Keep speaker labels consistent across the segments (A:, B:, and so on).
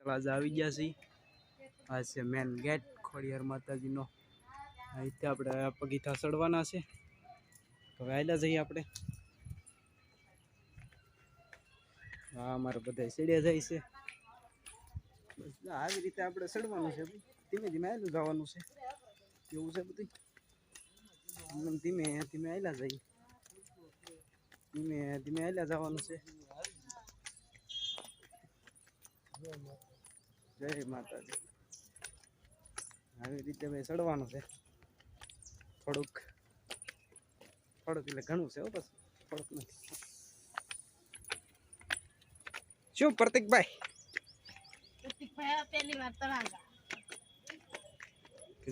A: તળાજા આવી ગયા છીએ. આ છે મેન ગેટ ખોડિયાર માતાજીનો. અહીંથી આપણે પગીથા ચડવાના છે. હવે આયલા જઈએ આપણે. હા અમારે બધા સીડ્યા જાય છે. બસ આવી રીતે આપણે ચડવાનું છે. ધીમે ધીમે આયલું જવાનું છે. એવું છે બધું. ધીમે ધીમે આયલા જઈએ. ધીમે ધીમે આયલા જવાનું છે. જય માતાજી. આવી રીતે ભાઈ ચડવાનું છે. થોડુંક એટલે ઘણું છે. બસ થોડુંક નથી. શું પ્રતિકભાઈ?
B: પહેલી વાર તળાજા.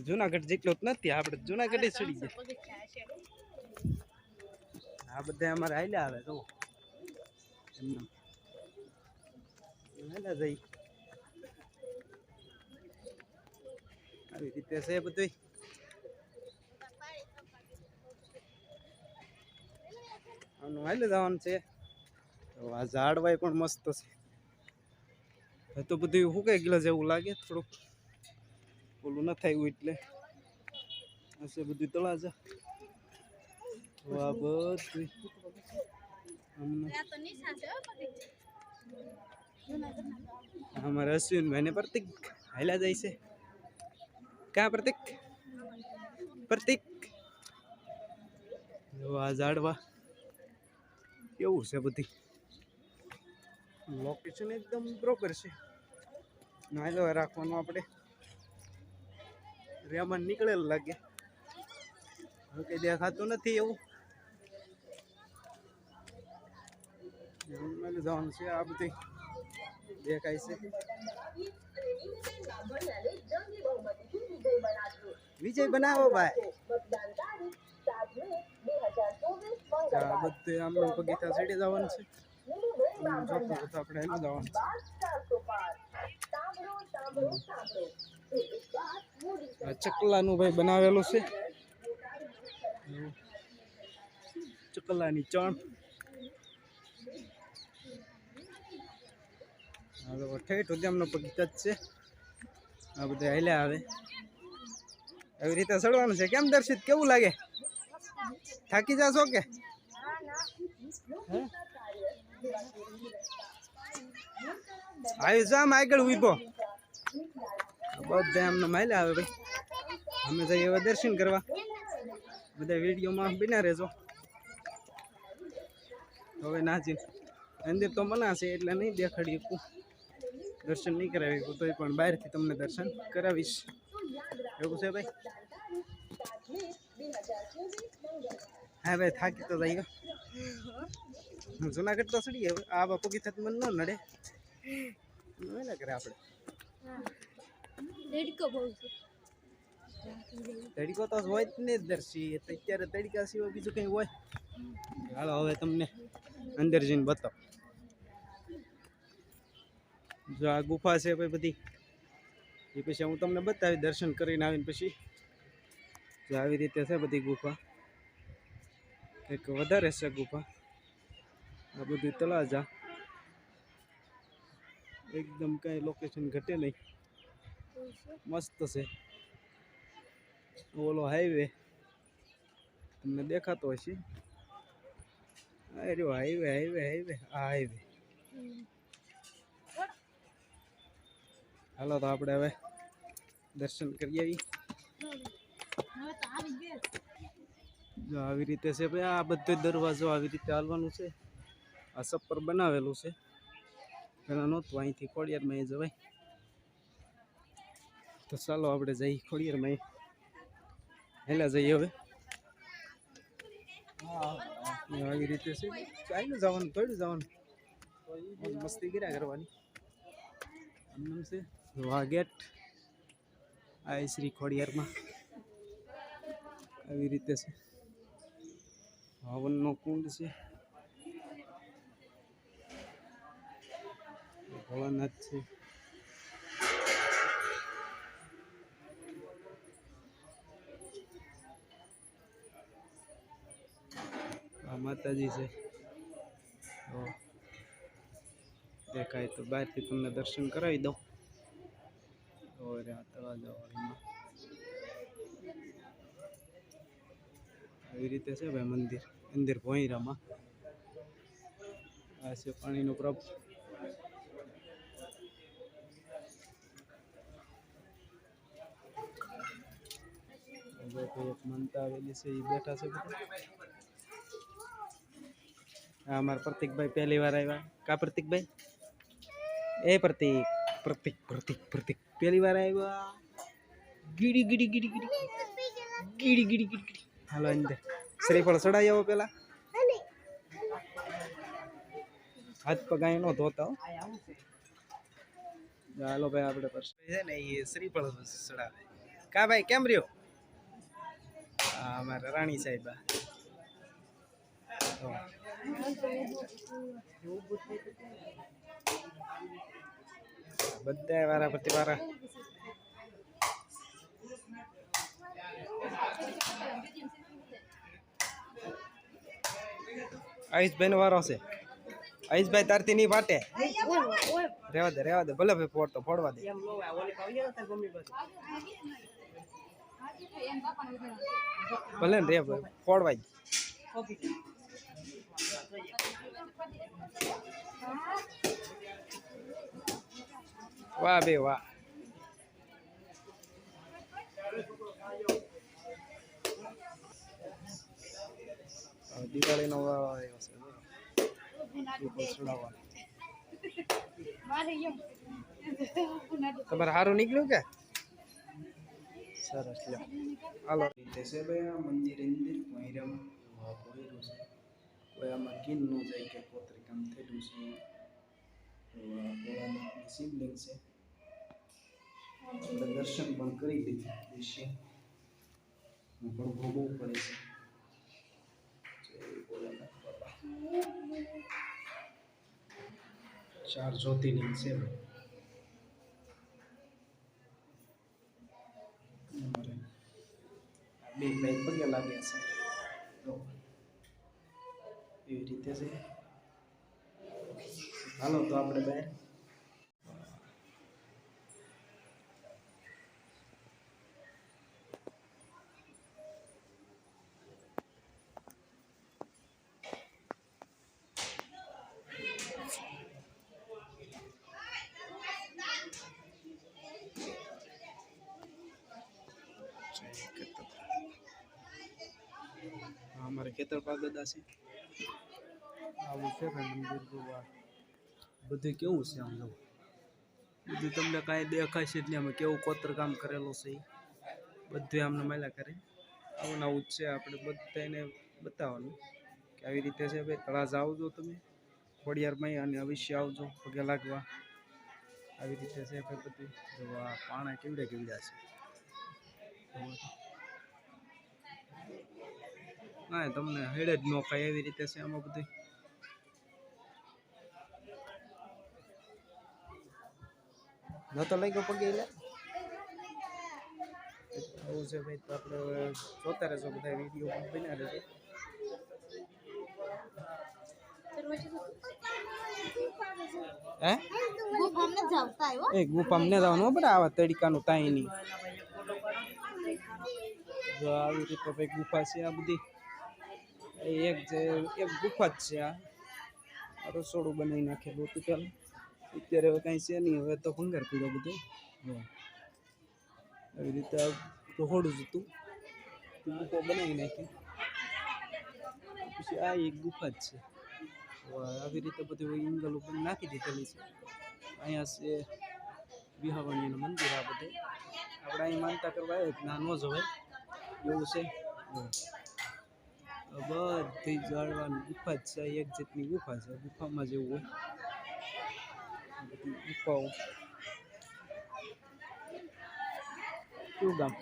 A: જુનાગઢ જેટલો જ નથી. આપણે જુનાગઢ જ ચડી ગયા. આ બધા અમારે હાલ્યા આવે તો હાલ્યા જઈ. આવી રીતે છે બધું. આનું હાલ્યા જવાનું છે. આ ઝાડવાય પણ મસ્ત છે. તો બધું સુકાઈ ગયેલા જેવું લાગે. થોડુંક ઓલું ન થાય એટલે હશે બધું તળાજા. આ બધું અમારે અશ્વિનભાઈ ને પ્રતિક હાલ્યા જાય છે. ક્યાં પ્રતિક? પ્રતિક આ ઝાડવા કેવું છે બધી. લોકેશન એકદમ પ્રોપર છે. નાયલો રાખવાનું આપણે. રેમન નીકળેલ લાગે. હવે કઈ દેખાતું નથી એવું. જવાનું છે. આ બધી દેખાય છે. વિજય બનાવો ભાઈ. બધું આમ પગીથા ચડી જવાનું છે. આપણે એમાં જવાનું છે. ચકલાનું ભાઈ બનાવેલું છે. ચકલાની ચણ. ઠેઠ ઉદ્યામનો પગીથા જ છે. આ બધા હાલ્યા આવે. એવી રીતે ચડવાનું છે. કેમ દર્શિત, કેવું લાગે? થાકી જાશો કે? આવ્યું જામ આગળ ઉભો. બધા એમને માલ્યા આવે ભાઈ. અમે જઈએ હવે દર્શન કરવા. બધા વિડીયોમાં બના રહેજો. હવે નાચી અંદર તો મના છે એટલે નહીં દેખાડી શકું. દર્શન નહીં કરાવી શકું. તોય પણ બહારથી તમને દર્શન કરાવીશ. એવું છે ભાઈ. હા ભાઈ થાકી તો જાય. જુનાગઢ તો ચડી હવે. આ પગીથા મને ન નડે. ના કરે આપણે. તડકો તો હોય જ ને દર્શી. અત્યારે તડકા સિવાય બીજું કઈ હોય? હાલો હવે તમને અંદર જઈને બતાવો. જો આ ગુફા છે ભાઈ બધી. એ પછી હું તમને બતાવી દર્શન કરીને આવીને પછી. જો આવી રીતે છે બધી ગુફા. એક વધારે છે ગુફા. આ બધું તળાજા. એકદમ કઈ લોકેશન ઘટે નહીં. મસ્ત છે. ઓલો હાઈવે તમને દેખાતો હશે. અરે હાઈવે હાઈવે હાઈવે આ હાઈવે. હાલો તો આપણે હવે દર્શન કરી આવી. જો આવી રીતે છે ભાઈ. આ બધો દરવાજો આવી રીતે હાલવાનું છે. આ સપ્પર બનાવેલું છે. પેલા નહોતું. અહીંથી ખોડિયારમાં જવાય. તો ચાલો આપણે જઈએ ખોડિયારમાં. હેલા જઈએ હવે. આવી રીતે છે. ચાલ્યું જવાનું, થોડું જવાનું. મસ્તી કર્યા કરવાની. એમ છે. આ ગેટ આ શ્રી ખોડિયારમાં આવી રીતે છે. હવનનો કુંડ છે. ભોળાનાથ છે. આ માતાજી છે. દેખાય તો બહારથી તમને દર્શન કરાવી દઉં. और આ તળાજાવાળીમાં આવી રીતે છે ભાઈ મંદિર મંદિર ભોંયરામાં આ છે પાણીનો પ્રભ એક માનતા આવેલી છે એ બેઠા છે બધા આ અમારા પ્રતિકભાઈ પહેલી વાર આવ્યા કા પ્રતિકભાઈ એ પ્રતિક પ્રતિક પ્રતિક પ્રતિક પહેલી વાર આવ્યા ગીડી ગીડી ગીડી ગીડી ગીડી ગીડી ગીડી હાલો અંદર શ્રીફળ ચડાવી આવો પેલા હાથ પગ અહીં નો ધોતા હો હાલો ભાઈ આપણે પર છે ને એ શ્રીફળ ચડાવે કા ભાઈ કેમ રહ્યો હા અમારા રાણી સાહેબા બધા વારા પ્રતિ વારા આયુષભાઈ નો વારો છે આયુષભાઈ તારથી નહીં ફાટે રેવા દે ભલે ભાઈ ફોડ તો ફોડવા દે ભલે ને રે ફોડવા જ વાહ બે વાહ દિવાળીનો વારો આવ્યો છે તમારે સારું નીકળ્યું કે સરસ લ્યો હાલો રીતે છે ભાઈ આ મંદિર અંદર ભોંયરામાં ભોંયરું છે કોઈ આમાં કીન ન જાય કે પોતરી કામ થયેલું છે તો આ ભોળાનાથની શિવલિંગ છે આપણે દર્શન પણ કરી લીધું દૃશ્ય પણ ભોગવવું પડે છે જય ભોળાનાથ બાબા 4 જ્યોતિર્લિંગ છે બે ભાઈ પગે લાગ્યા છે તો એવી રીતે છે હાલો તો આપણે બહાર हमारे खेतर पागदा છે આવું છે ભાઈ મંદિર જોવા બધું કેવું છે આમ જો બધું તમને કાંઈ દેખાય છે જ નહીં આમાં કેવું કોતરકામ કરેલું છે બધું આમને માયલા કરે આવું આવું જ છે આપણે બધાને બતાવવાનું કે આવી રીતે છે ભાઈ તળાજ આવજો તમે ખોડિયારમાં અને અવશ્ય આવજો પગે લાગવા આવી રીતે છે ભાઈ બધું જોવા પાણા કેવડે કેવડ્યા છે ના તમને હેડે જ ન ખાય એવી રીતે છે આમાં બધું નતો લાગ્યો પગે એટલે આવું છે ભાઈ તો આપણે જોતા રહેજો બધા વિડીયો બન્યા રહેશે હે ગુફામાં ન જવાનું બરાબર આવા તડકાનું તાઈ નહીં જો આવી રીતે ભાઈ ગુફા છે આ બધી એક ગુફા જ છે આ રસોડું બનાવી નાખેલું હતું પેલા અત્યારે હવે કાંઈ છે નહીં હવે તો ભંગાર પીડ્યો બધું આવી રીતે રહોડું જ હતું ગુફા બનાવી નાખી પછી આ એક ગુફા જ છે આવી રીતે બધું એંગલ ઉપર નાખી દીધેલી છે અહીંયા છે વિહાવણીનું મંદિર આ બધે આપણે અહીં માનતા કરવા આવે ના ન જવાય એવું છે બધી જાળવાની ગુફા જ છે એક જાતની ગુફા છે ગુફામાં જેવું હોય બધી ગુફાઓ કયું ગામ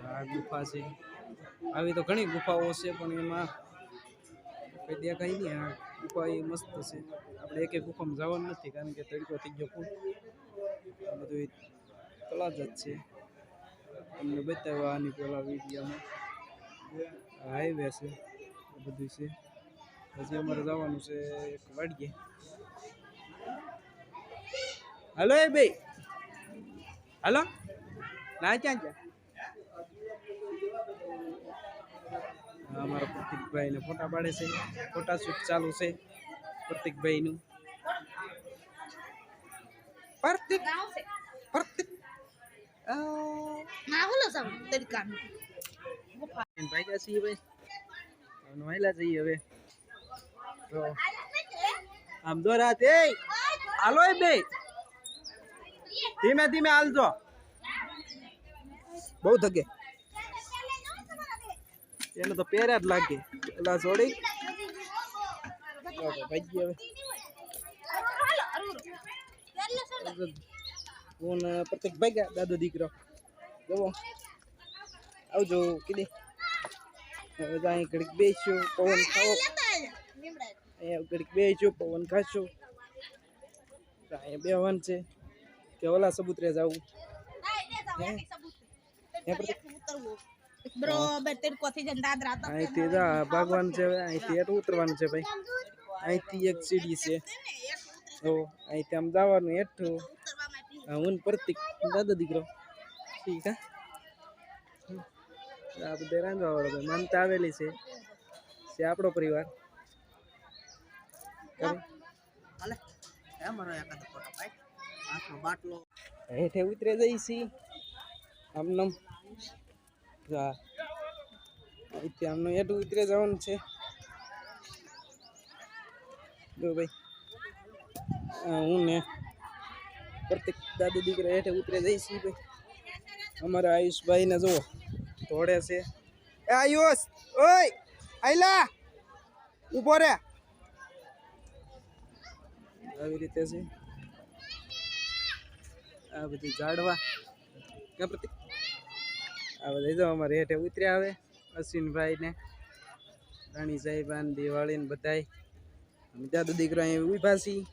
A: આ ગુફા છે આવી તો ઘણી ગુફાઓ છે પણ એમાં કંઈ દેખાય નહીં આ ગુફા એ મસ્ત છે આપણે એક એક ગુફામાં જવાનું નથી કારણ કે તડકો થઈ ગયો ખૂબ આ બધું તળાજ જ છે તમને બતાવ્યા આની પેલા વિડીયોમાં હાઈવે છે બધું છે હજી અમારે જવાનું છે એક વાડીએ હાલો એ બે હાલો ના ક્યાં ગયા અમારા પ્રતિકભાઈ ને ફોટા પાડે છે ફોટા શૂટ ચાલુ છે પ્રતિકભાઈ નું પ્રતિક પ્રતિક
B: ના બોલો સાહેબ તરીકા
A: ભાઈ ગયા છીએ ભાઈ નોયલા જઈએ હવે તો આમ દો રાત એ હાલો એ બે ધીમે ધીમે હાલજો બહુ થકે એને તો પહેર્યા જ લાગે પેલા છોડી ભાઈ હવે કોણ પ્રતિક ભાઈ ગયા દાદો દીકરો જવો આવજો કીધી હવે તો અહીં ઘડીક બેસ્યું પવન ખાવો અહીંયા ઘડીક બેસ્યું પવન ખાશું અહીંયા બેવાનું છે કે ઓલા સબૂતરે જવું
B: બરોબર તેર કોથી જન દાદરા તો
A: અહીંથી ભાગવાનું છે અહીંથી હેઠ ઉતરવાનું છે ભાઈ અહીંથી એક સીડી છે તો અહીંથી આમ જવાનું હેઠું હું પ્રતિક દાદો દીકરો ઠીક હા આ બધે રાંધવા વાળો ભાઈ માનતા આવેલી છે આપણો પરિવાર હેઠે ઉતરે જઈશી આમનમ અહીંથી આમનું હેઠું ઉતરે જવાનું છે જો ભાઈ હું ને પ્રતિક દાદુ દીકરા હેઠે ઉતરે જઈશી ભાઈ અમારા આયુષભાઈ ને જુઓ ધોડે છે એ આયુષ ઓય આઈલા ઉભો રે આવી રીતે છે આ બધી ઝાડવા કે પ્રતિક આ બધા જો અમારે હેઠે ઉતર્યા આવે અશ્વિનભાઈ ને રાણી સાહેબાન દિવાળી ને બધાય અમે દાદુ દીકરો અહીં ઉભા છીએ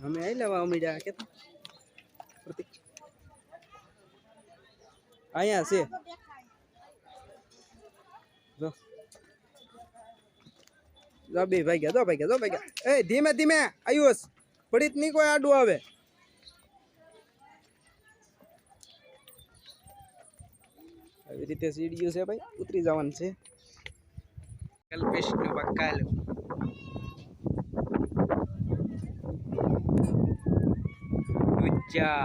A: અમે આવી લેવા અમીડા કે પ્રતિક અહીંયા છે જો જો બે ભાગ્યા જો ભાગ્યા જો ભાગ્યા એ ધીમે ધીમે આયુષ પડીત નહીં કોઈ આડું આવે આવી રીતે સીડીઓ છે ભાઈ ઉતરી જવાનું છે કલ્પેશ નો બકાલો ગુજ્જા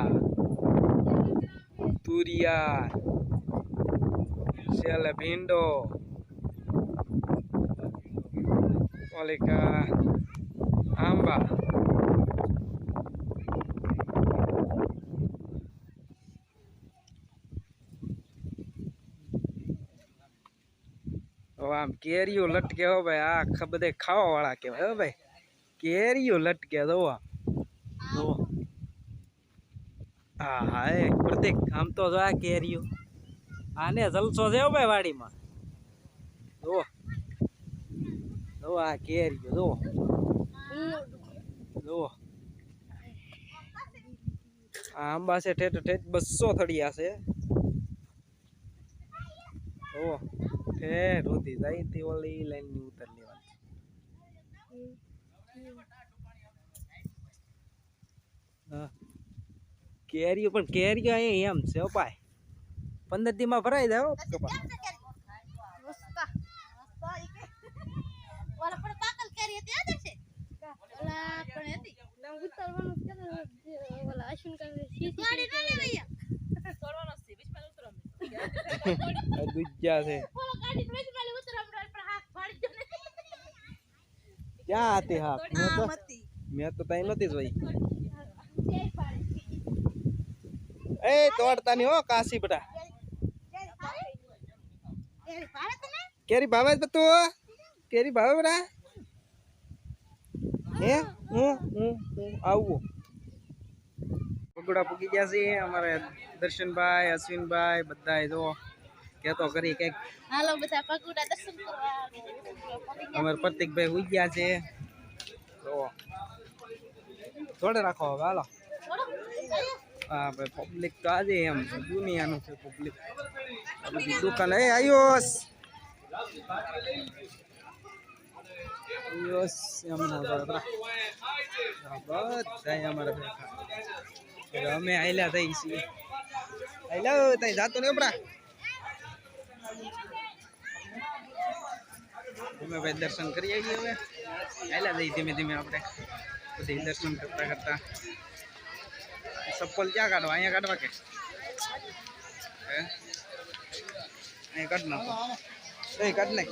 A: તુરિયા સેલે ભીંડો ઓલિકા આંબા આમ કેરીઓ લટકે હો ભાઈ આ બધે ખાવા વાળા કહેવાય હો ભાઈ કેરીઓ લટકે દો હા હા એ પ્રતિક આમ તો જો આ કેરીઓ આને જલસો છે ભાઈ વાડીમાં જો જો આ કેરીઓ જો જો આ આંબા છે ઠેઠ ઠેઠ 200 થડિયા છે જો ઠેઠ હોતી જાય તે ઓલી લાઈન ની ઉતર લેવાની હા કેરીઓ પણ કેરીઓ અહીંયા એમ છે ભાઈ 15 દી માં ભરાઈ જાય કપા
B: ઓલા પણ પાકલ કેરી હતી યાદ છે ઓલા પણ હતી ના ઉતરવાનું કે ઓલા અશ્વિન કરે સીસી ગાડી ના લે ભૈયા તોડવાનો છે બીચમાં ઉતરવાનું
A: ગુજ્જા છે
B: ઓલા ગાડી બીચમાં ઉતરવાનું પણ હાથ ફાડી જો ને
A: ક્યાં હતી હા મેં તો તઈ નતી જોઈ એ તોડતા નહીં હો કાશી બેટા કેરી ભાવે તું કેરી ભાવે બેટા હે હું આવું પગોડા પૂકી ગયા છે અમારે દર્શનભાઈ અશ્વિનભાઈ બધા જો કેતો કરી કઈક
B: હાલો બધા પગોડા દર્શન કરવા
A: અમારે પ્રતિકભાઈ હોઈ ગયા છે તો થોડે રાખો હવે હાલો હા ભાઈ પબ્લિક તો આજે એમ છે દુનિયાનું છે પબ્લિક બધી દુકાન એ આયુષ આયુષ એમ ના બધા અમારા બેઠા હવે અમે આયલા થઈ છીએ આયલા તઈ જાતો ને આપડા અમે ભાઈ દર્શન કરી આવીએ હવે આયલા જઈ ધીમે ધીમે આપણે બધી દર્શન કરતા કરતા ચપ્પલ ક્યાં કાઢવા અહીંયા કાઢવા કે હે અહીં કાઢ નાખો એ કાઢ નાખ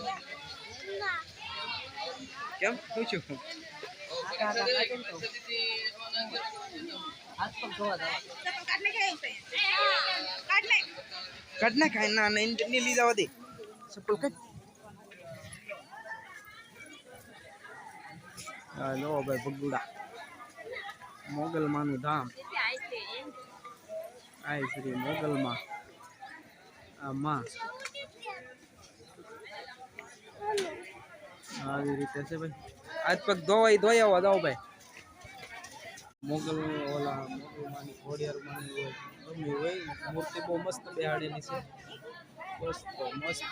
A: કેમ પૂછ્યું કાઢ નાખ ના નહીં લીધા વધી ચપ્પલ કાઢ હા લો ભાઈ ભગુડા મોગલમાનું ધામ આય શ્રી મોગલમાં આ માં આવી રીતે છે ભાઈ આજ પગ ધોઈ આવો જાઓ ભાઈ મોગલ ઓલા મોગલમાની ઘોડિયારમાંની હોય ગમી હોય મૂર્તિ બહુ મસ્ત બેહાડેલી છે મસ્ત મસ્ત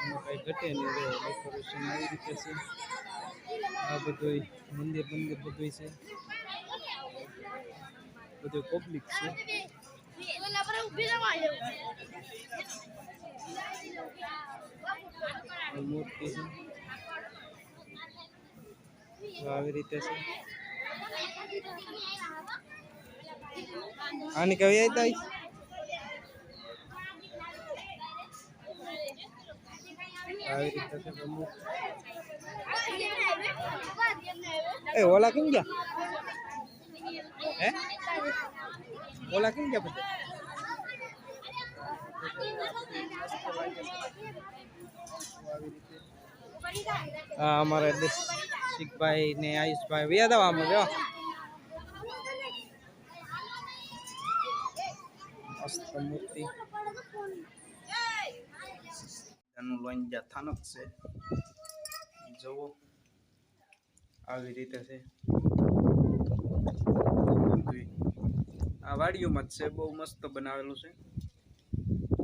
A: એમાં કઈ ઘટે નહીં રહે ડેકોરેશન આવી રીતે છે આ બધું મંદિર બધું છે બધું પબ્લિક છે મૂર્તિ છે આવી રીતે છે આની કઈ આવતા આવી રીતે છે એ ઓલા કેમ ગયા હે ઓલા કેમ ગયા પછી હા અમારા શીખભાઈ ને આયુષભાઈ વ્યાદ આમાં જો મસ્ત મૂર્તિ એનું લોંજા થાનક છે જુઓ આવી રીતે છે આ વાડીઓમાં જ છે બહુ મસ્ત બનાવેલું છે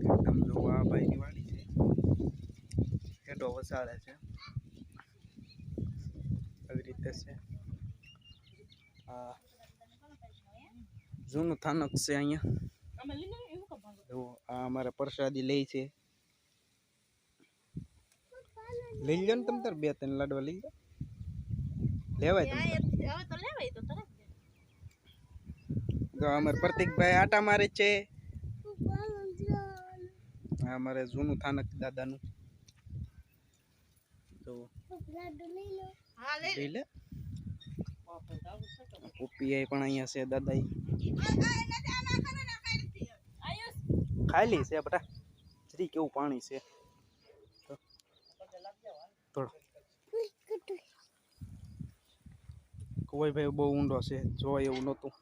A: એકદમ જો આ ભાઈની વાડી છે હેડો વસાડે છે આવી રીતે છે આ જૂનું થાનક છે અહીંયા જો આ અમારે પ્રસાદી લે છે લઈ લો ને તમ તાર 2-3 લાડવા લઈ લો લેવાય તો અમારે પ્રતિકભાઈ આટા મારે છે અમારે જૂનું થાનક દાદાનું તો લઈ લે પપ્પી પણ અહીંયા છે દાદા ખાલી છે બટા જરી કેવું પાણી છે થોડો કોઈ ભાઈ બહુ ઊંડો છે જોવાય એવું નહોતું